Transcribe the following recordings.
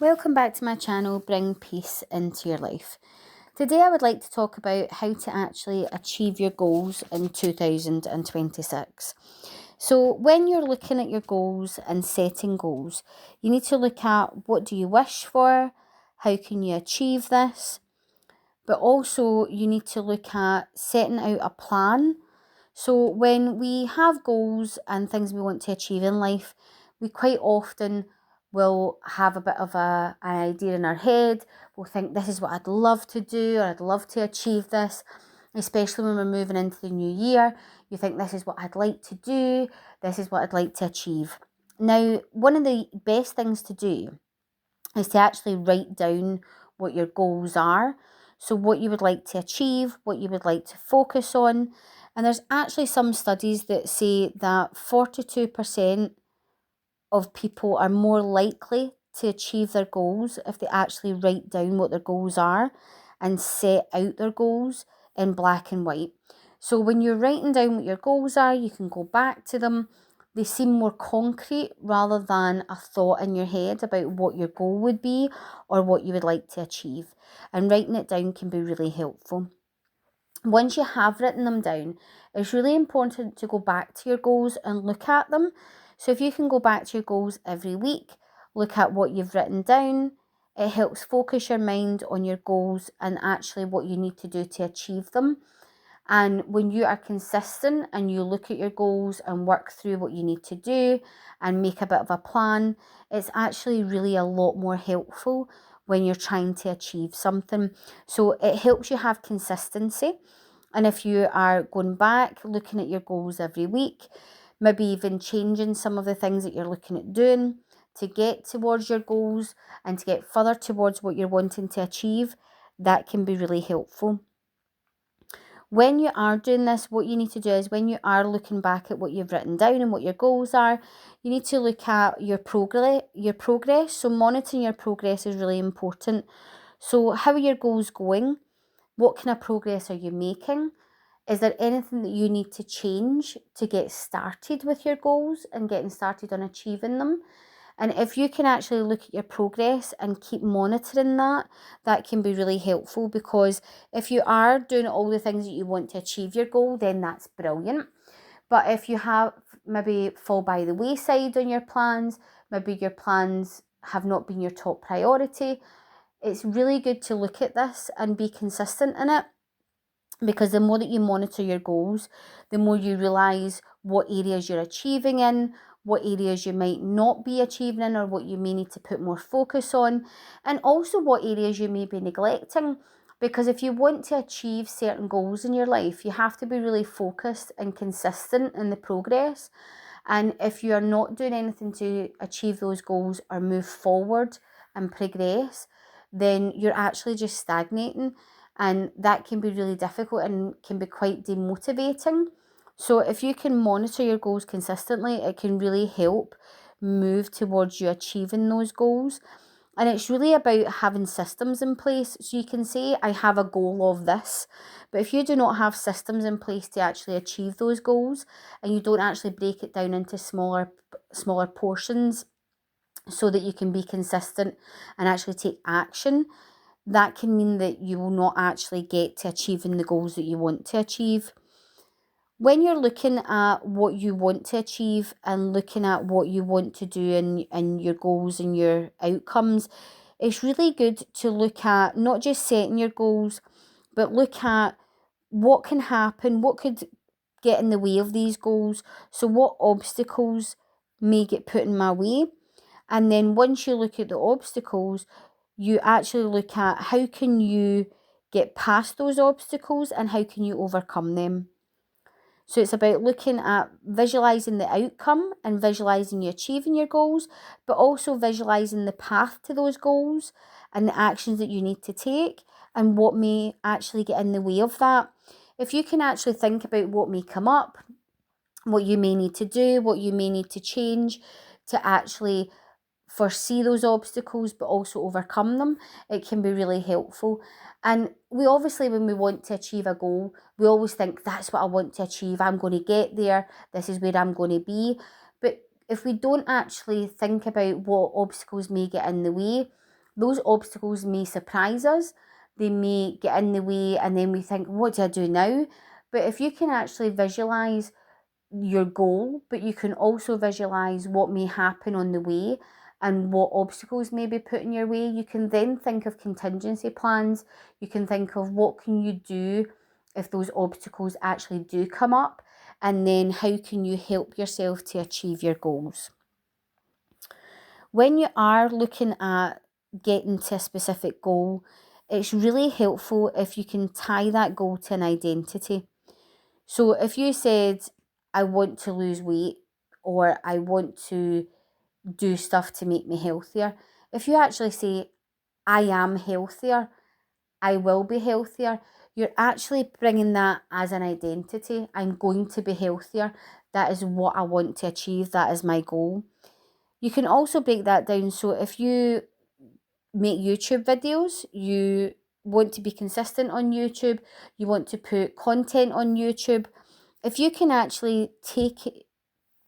Welcome back to my channel, Bring Peace into Your Life. Today I would like to talk about how to actually achieve your goals in 2026. So when you're looking at your goals and setting goals, you need to look at what do you wish for, how can you achieve this, but also you need to look at setting out a plan. So when we have goals and things we want to achieve in life, we quite often will have a bit of an idea in our head. We'll think this is what I'd love to do, or I'd love to achieve this, especially when we're moving into the new year. You think this is what I'd like to do, this is what I'd like to achieve. Now, one of the best things to do is to actually write down what your goals are. So, what you would like to achieve, what you would like to focus on. And there's actually some studies that say that 42% of people are more likely to achieve their goals if they actually write down what their goals are and set out their goals in black and white. So when you're writing down what your goals are, you can go back to them. They seem more concrete rather than a thought in your head about what your goal would be or what you would like to achieve. And writing it down can be really helpful. Once you have written them down, it's really important to go back to your goals and look at them. So if you can go back to your goals every week, look at what you've written down, it helps focus your mind on your goals and actually what you need to do to achieve them. And when you are consistent and you look at your goals and work through what you need to do and make a bit of a plan, it's actually really a lot more helpful when you're trying to achieve something. So it helps you have consistency. And if you are going back, looking at your goals every week, maybe even changing some of the things that you're looking at doing to get towards your goals and to get further towards what you're wanting to achieve, that can be really helpful. When you are doing this, what you need to do is when you are looking back at what you've written down and what your goals are, you need to look at your progress. So monitoring your progress is really important. So how are your goals going? What kind of progress are you making? Is there anything that you need to change to get started with your goals and getting started on achieving them? And if you can actually look at your progress and keep monitoring that, that can be really helpful, because if you are doing all the things that you want to achieve your goal, then that's brilliant. But if you have maybe fall by the wayside on your plans, maybe your plans have not been your top priority, it's really good to look at this and be consistent in it, because the more that you monitor your goals, the more you realise what areas you're achieving in, what areas you might not be achieving in, or what you may need to put more focus on, and also what areas you may be neglecting. Because if you want to achieve certain goals in your life, you have to be really focused and consistent in the progress. And if you are not doing anything to achieve those goals or move forward and progress, then you're actually just stagnating, and that can be really difficult and can be quite demotivating. So if you can monitor your goals consistently, it can really help move towards you achieving those goals. And it's really about having systems in place. So you can say, I have a goal of this, but if you do not have systems in place to actually achieve those goals, and you don't actually break it down into smaller portions so that you can be consistent and actually take action, that can mean that you will not actually get to achieving the goals that you want to achieve. When you're looking at what you want to achieve and looking at what you want to do and your goals and your outcomes, it's really good to look at not just setting your goals, but look at what can happen, what could get in the way of these goals. So, what obstacles may get put in my way? And then once you look at the obstacles, you actually look at how can you get past those obstacles and how can you overcome them. So it's about looking at visualizing the outcome and visualizing you achieving your goals, but also visualizing the path to those goals and the actions that you need to take and what may actually get in the way of that. If you can actually think about what may come up, what you may need to do, what you may need to change to actually foresee those obstacles but also overcome them, it can be really helpful. And we obviously, when we want to achieve a goal, we always think that's what I want to achieve, I'm going to get there, this is where I'm going to be. But if we don't actually think about what obstacles may get in the way, Those obstacles may surprise us, they may get in the way, and then we think, what do I do now? But if you can actually visualize your goal, but you can also visualize what may happen on the way and what obstacles may be put in your way, you can then think of contingency plans. You can think of what can you do if those obstacles actually do come up, and then how can you help yourself to achieve your goals. When you are looking at getting to a specific goal, it's really helpful if you can tie that goal to an identity. So if you said, I want to lose weight, or I want to do stuff to make me healthier, if you actually say, I am healthier, I will be healthier, you're actually bringing that as an identity. I'm going to be healthier. That is what I want to achieve. That is my goal. You can also break that down. So if you make YouTube videos, you want to be consistent on YouTube, you want to put content on YouTube, if you can actually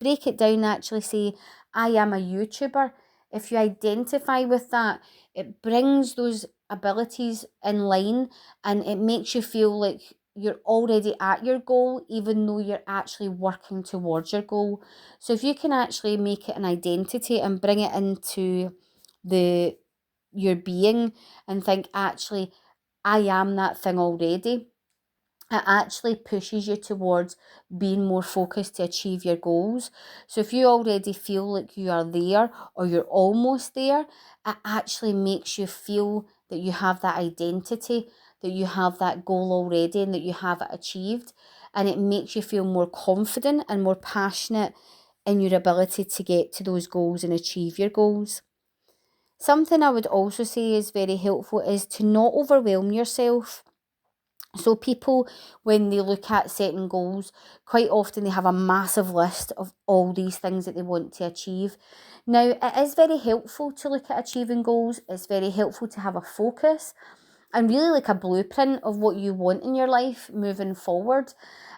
break it down, actually say, I am a YouTuber, if you identify with that, it brings those abilities in line, and it makes you feel like you're already at your goal, even though you're actually working towards your goal. So if you can actually make it an identity and bring it into the your being and think, actually, I am that thing already, it actually pushes you towards being more focused to achieve your goals. So if you already feel like you are there or you're almost there, it actually makes you feel that you have that identity, that you have that goal already, and that you have it achieved. And it makes you feel more confident and more passionate in your ability to get to those goals and achieve your goals. Something I would also say is very helpful is to not overwhelm yourself. So people, when they look at setting goals, quite often they have a massive list of all these things that they want to achieve. Now, it is very helpful to look at achieving goals. It's very helpful to have a focus and really like a blueprint of what you want in your life moving forward.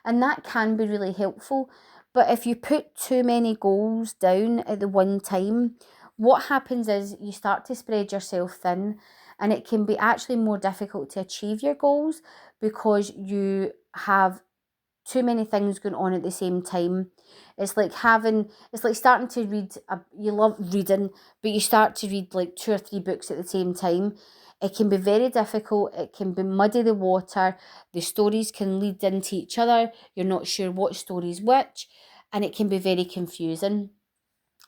And that can be really helpful. But if you put too many goals down at the one time, what happens is you start to spread yourself thin, and it can be actually more difficult to achieve your goals because you have too many things going on at the same time. It's like starting to read, you love reading, but you start to read like 2 or 3 books at the same time. It can be very difficult, it can be muddy the water, the stories can lead into each other, you're not sure what story's which, and it can be very confusing.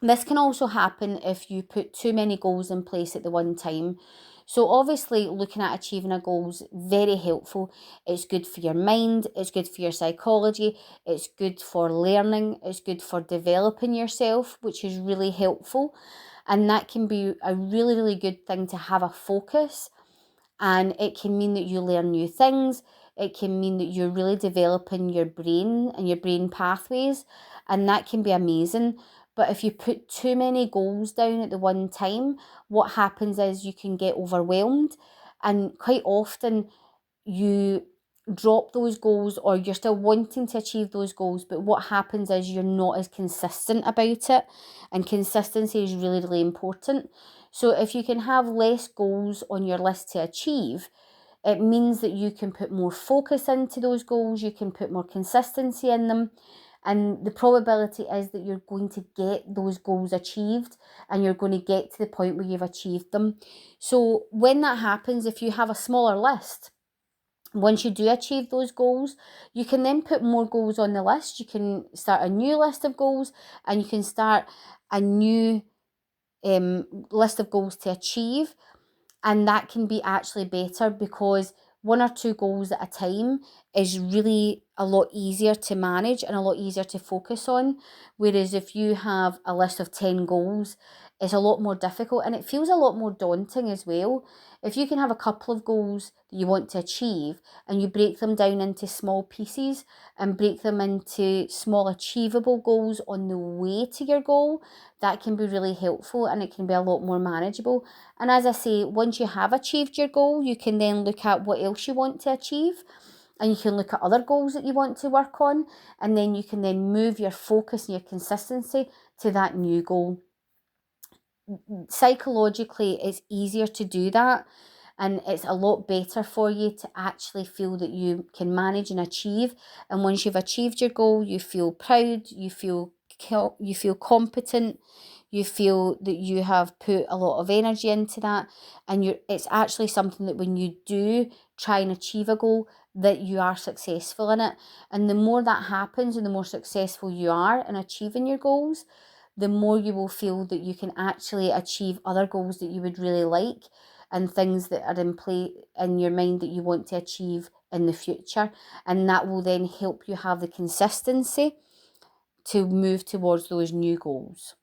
This can also happen if you put too many goals in place at the one time. So obviously looking at achieving a goal is very helpful. It's good for your mind, it's good for your psychology, it's good for learning, it's good for developing yourself, which is really helpful. And that can be a really, really good thing to have a focus. And it can mean that you learn new things. It can mean that you're really developing your brain and your brain pathways. And that can be amazing. But if you put too many goals down at the one time, what happens is you can get overwhelmed, and quite often you drop those goals, or you're still wanting to achieve those goals, but what happens is you're not as consistent about it, and consistency is really, really important. So if you can have less goals on your list to achieve, it means that you can put more focus into those goals, you can put more consistency in them, and the probability is that you're going to get those goals achieved, and you're going to get to the point where you've achieved them. So when that happens, if you have a smaller list, once you do achieve those goals, you can then put more goals on the list. You can start a new list of goals, and you can start a new list of goals to achieve. And that can be actually better, because 1 or 2 goals at a time is really a lot easier to manage and a lot easier to focus on. Whereas if you have a list of 10 goals, it's a lot more difficult, and it feels a lot more daunting as well. If you can have a couple of goals that you want to achieve, and you break them down into small pieces and break them into small achievable goals on the way to your goal, that can be really helpful, and it can be a lot more manageable. And as I say, once you have achieved your goal, you can then look at what else you want to achieve, and you can look at other goals that you want to work on, and then you can then move your focus and your consistency to that new goal. psychologically it's easier to do that, and it's a lot better for you to actually feel that you can manage and achieve. And once you've achieved your goal, you feel proud, you feel competent, you feel that you have put a lot of energy into that, and it's actually something that when you do try and achieve a goal, that you are successful in it. And the more that happens and the more successful you are in achieving your goals, the more you will feel that you can actually achieve other goals that you would really like, and things that are in play in your mind that you want to achieve in the future. And that will then help you have the consistency to move towards those new goals.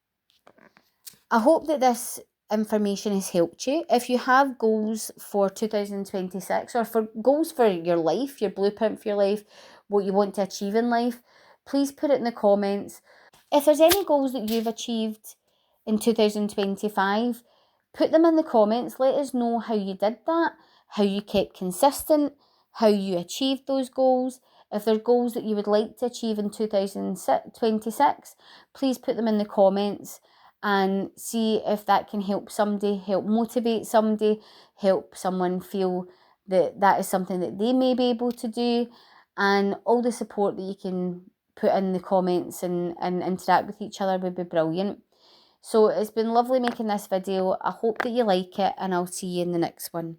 I hope that this information has helped you. If you have goals for 2026, or for goals for your life, your blueprint for your life, what you want to achieve in life, please put it in the comments. If there's any goals that you've achieved in 2025, put them in the comments. Let us know how you did that, how you kept consistent, how you achieved those goals. If there are goals that you would like to achieve in 2026, please put them in the comments and see if that can help somebody, help motivate somebody, help someone feel that that is something that they may be able to do. And all the support that you can put in the comments and interact with each other would be brilliant. So it's been lovely making this video. I hope that you like it, and I'll see you in the next one.